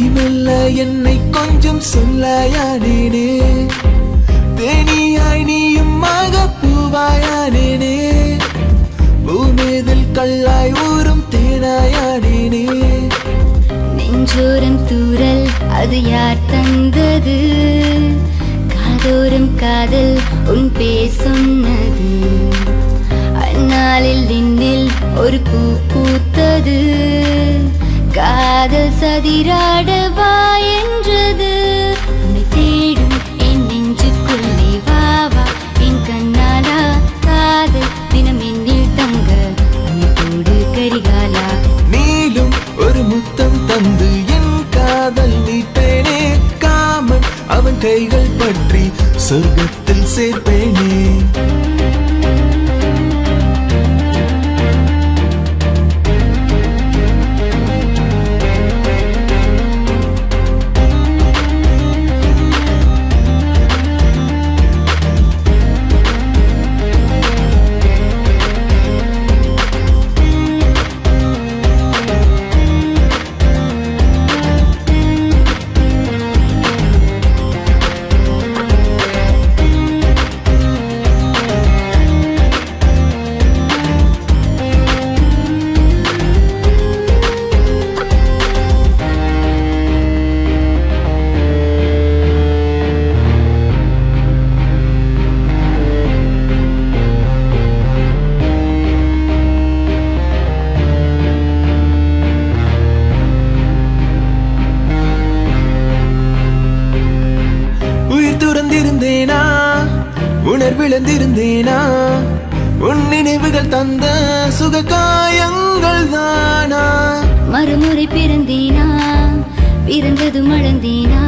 மெல்ல என்னை கொஞ்சம் சொல்லாயானேனே தேனியாய் நீயும் பூவாயானேனே பூமேதில் கல்லாய் ஊறும் தேனாயானேனே நெஞ்சோரம் தூரல் அது யார் தந்தது காதோரம் காதல் உன் பேர் சொன்னது அந்நாளில் நின்னில் ஒரு பூ பூத்தது காதல் சதிராடவா என்றது உன்னை தேடும் என் நெஞ்சுக்குள்ளே வா வா என் கண்ணாலா காதல் தினம் என்னில் தங்க உன்னோடு கரிகாலா நீளும் ஒரு முத்தம் தந்து என் காதல் நீட்டேனே காமன் அவன் கைகள் பற்றி சொர்க்கத்தில் சேர்ப்பேனே துறந்திருந்தேனா உணர்விழந்திருந்தேனா உன் நினைவுகள் தந்த சுக காயங்கள் தானா மறுமுறை பிறந்தேனா பிறந்தது மழந்தேனா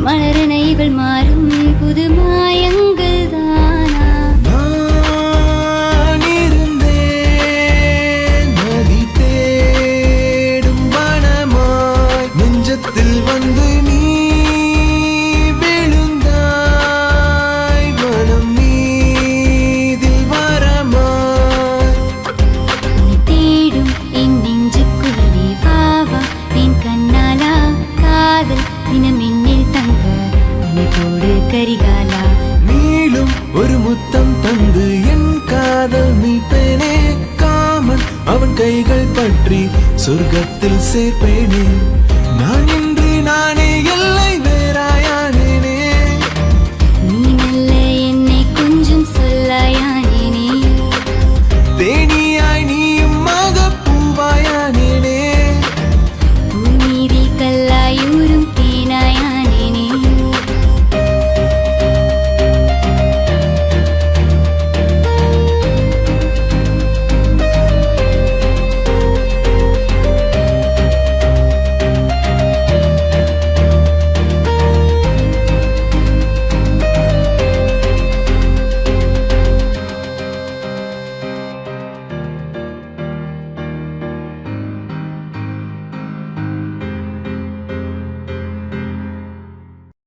மலரென இவள் மாறும் புது மாயங்கள் தானா நான் இருந்தேன் நதி தேடும் வனமாய் நெஞ்சத்தில் வந்து நீ கரிகாலா நீளும் ஒரு முத்தம் தந்து என் காதல் மீட்பேனே காமன் அவன் கைகள் பற்றி சொர்க்கத்தில் சேர்ப்பேனே நான்